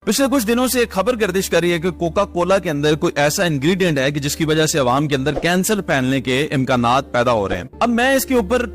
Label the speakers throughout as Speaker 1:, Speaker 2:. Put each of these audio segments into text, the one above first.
Speaker 1: पिछले कुछ दिनों से एक खबर गर्दिश कर रही है कि कोका कोला के अंदर कोई ऐसा इंग्रेडिएंट है कि जिसकी वजह से अवाम के अंदर कैंसर फैलने के इम्कानात पैदा हो रहे हैं। अब मैं इसके ऊपर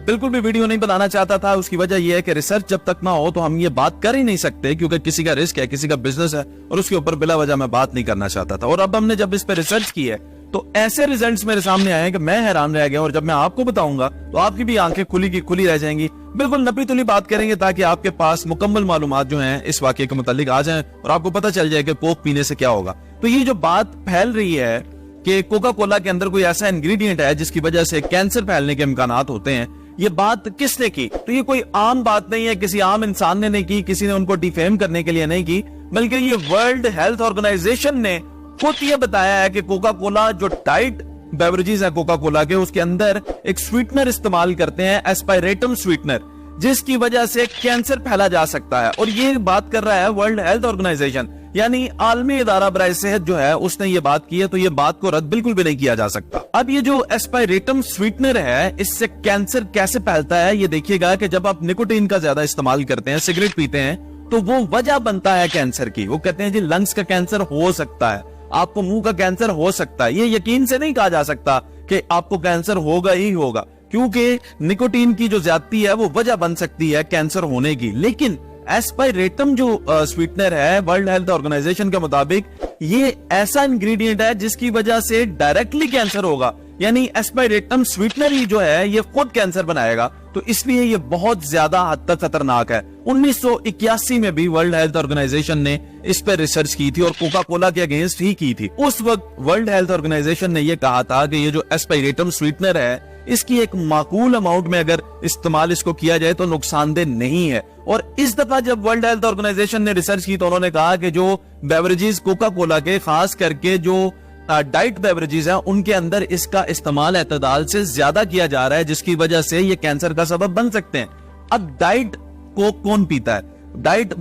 Speaker 1: बिल्कुल भी वीडियो नहीं बनाना चाहता था। उसकी वजह यह है कि रिसर्च जब तक ना हो तो हम ये बात कर ही नहीं सकते, क्योंकि किसी का रिस्क है, किसी का बिजनेस है और उसके ऊपर बिला वजह मैं बात नहीं करना चाहता था। और अब हमने जब इस पे रिसर्च की है तो ऐसे रिजल्ट्स मेरे सामने आए हैं कि मैं हैरान रह गया। और जब मैं आपको बताऊंगा तो आपकी भी आंखें खुली की खुली रह जाएंगी। बिल्कुल नपी तुली बात करेंगे ताकि आपके पास मुकम्मल मालूमात जो हैं इस वाकये के मुतालिक आ जाएं और आपको पता चल जाए कि कोक पीने से क्या होगा। तो ये जो बात फैल रही है कि कोका कोला के अंदर कोई ऐसा इंग्रेडिएंट है जिसकी वजह से कैंसर फैलने के इम्कानात होते हैं, ये बात किसने की? तो ये कोई आम बात नहीं है, किसी आम इंसान ने नहीं की, किसी ने उनको डिफेम करने के लिए नहीं की, बल्कि ये वर्ल्ड हेल्थ ऑर्गेनाइजेशन ने खुद ये बताया है कि कोका कोला जो डाइट बेवरेजेस है कोका कोला के, उसके अंदर एक स्वीटनर इस्तेमाल करते हैं, एस्पायरेटम स्वीटनर, जिसकी वजह से कैंसर फैला जा सकता है। और ये बात कर रहा है वर्ल्ड हेल्थ ऑर्गेनाइजेशन, यानी आलमी इदारा बराए सेहत जो है उसने ये बात की है। तो ये बात को रद्द बिल्कुल भी नहीं किया जा सकता। अब ये जो एस्पायरेटम स्वीटनर है, इससे कैंसर कैसे फैलता है ये देखिएगा कि जब आप निकोटीन का ज्यादा इस्तेमाल करते हैं, सिगरेट पीते हैं, तो वो वजह बनता है कैंसर की। वो कहते हैं जी लंग्स का कैंसर हो सकता है, आपको मुंह का कैंसर हो सकता है। ये यकीन से नहीं कहा जा सकता कि आपको कैंसर होगा ही होगा, क्योंकि निकोटीन की जो ज्यादती है वो वजह बन सकती है कैंसर होने की। लेकिन एस्पायरेटम जो स्वीटनर है वर्ल्ड हेल्थ ऑर्गेनाइजेशन के मुताबिक ये ऐसा इंग्रेडिएंट है जिसकी वजह से डायरेक्टली कैंसर होगा, यानी एस्पायरेटम स्वीटनर ही जो है ये खुद कैंसर बनाएगा। तो इसलिए ये बहुत ज्यादा हद तक खतरनाक है। 1981 में भी वर्ल्ड हेल्थ ऑर्गेनाइजेशन ने इस पर रिसर्च की थी और कोका कोला के अगेंस्ट ही की थी। उस वक्त वर्ल्ड हेल्थ ऑर्गेनाइजेशन ने यह कहा था कि ये जो एस्पायरेटम स्वीटनर है इसकी एक माकूल अमाउंट में अगर इस्तेमाल इसको किया जाए तो नुकसानदेह नहीं है। और इस दफा जब वर्ल्ड हेल्थ ऑर्गेनाइजेशन ने रिसर्च की तो उन्होंने कहा कि जो बेवरेजेस कोका कोला के, खास करके जो डाइट बेवरेजेस हैं, उनके अंदर इसका इस्तेमाल एतदाल से ज्यादा किया जा रहा है, जिसकी वजह से ये कैंसर का सबब बन सकते हैं। अब डाइट कोक कौन पीता है? डाइट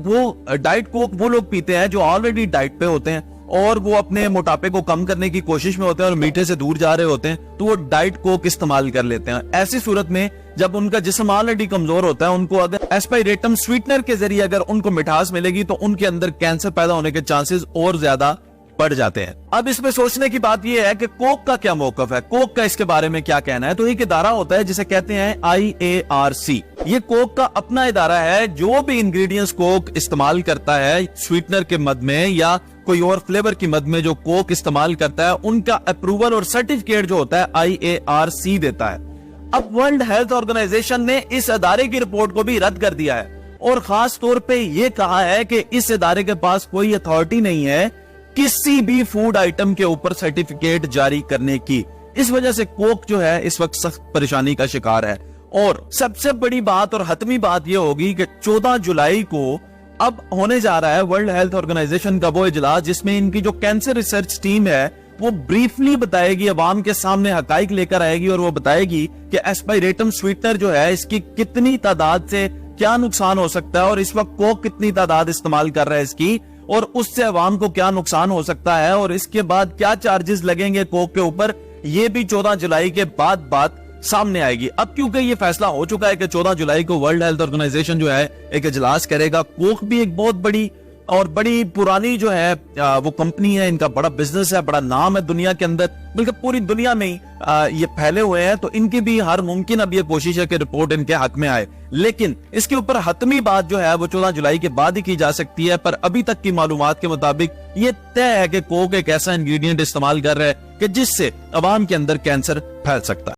Speaker 1: कोक वो लोग पीते हैं जो ऑलरेडी डाइट पे होते हैं और वो अपने मोटापे को कम करने की कोशिश में होते हैं और मीठे से दूर जा रहे होते हैं, तो वो डाइट कोक इस्तेमाल कर लेते हैं। ऐसी सूरत में जब उनका जिस्म ऑलरेडी कमजोर होता है, उनको अगर एस्पायरेटम स्वीटनर के जरिए अगर उनको मिठास मिलेगी तो उनके अंदर कैंसर पैदा होने के चांसेस और ज्यादा बढ़ जाते हैं। अब इसमें सोचने की बात यह है कि कोक का क्या मौकफ है, कोक का इसके बारे में क्या कहना है। तो एक इदारा होता है जिसे कहते हैं IARC। ये कोक का अपना इदारा है। जो भी इंग्रेडिएंट्स कोक इस्तेमाल करता है स्वीटनर के मद में या कोई और फ्लेवर की मद में जो कोक इस्तेमाल करता है, उनका अप्रूवल और सर्टिफिकेट जो होता है IARC देता है। अब वर्ल्ड हेल्थ ऑर्गेनाइजेशन ने इस इदारे की रिपोर्ट को भी रद्द कर दिया है और खास तौर पे ये कहा है कि इस इदारे के पास कोई अथॉरिटी नहीं है किसी भी फूड आइटम के ऊपर सर्टिफिकेट जारी करने की। इस वजह से कोक जो है इस वक्त सख्त परेशानी का शिकार है। और सबसे बड़ी बात और हतमी बात यह होगी कि 14 जुलाई को अब होने जा रहा है वर्ल्ड हेल्थ ऑर्गेनाइजेशन का वो इजलास जिसमें इनकी जो कैंसर रिसर्च टीम है वो ब्रीफली बताएगी, अवाम के सामने हकाइक लेकर आएगी और वो बताएगी कि एस्पायरेटम स्वीटनर जो है इसकी कितनी तादाद से क्या नुकसान हो सकता है और इस वक्त कोक कितनी तादाद इस्तेमाल कर रहा है इसकी, और उससे अवाम को क्या नुकसान हो सकता है और इसके बाद क्या चार्जेस लगेंगे कोक के ऊपर। ये भी 14 जुलाई के बाद बात सामने आएगी। अब क्योंकि ये फैसला हो चुका है कि 14 जुलाई को वर्ल्ड हेल्थ ऑर्गेनाइजेशन जो है एक इजलास करेगा। कोक भी एक बहुत बड़ी और बड़ी पुरानी जो है वो कंपनी है, इनका बड़ा बिजनेस है, बड़ा नाम है दुनिया के अंदर, बल्कि पूरी दुनिया में ही ये फैले हुए हैं। तो इनकी भी हर मुमकिन अब ये कोशिश है कि रिपोर्ट इनके हक में आए। लेकिन इसके ऊपर हतमी बात जो है वो 14 जुलाई के बाद ही की जा सकती है। पर अभी तक की मालूमात के मुताबिक ये तय है कि कोक एक ऐसा इंग्रेडिएंट इस्तेमाल कर रहा है कि जिससे अवाम के अंदर कैंसर फैल सकता है।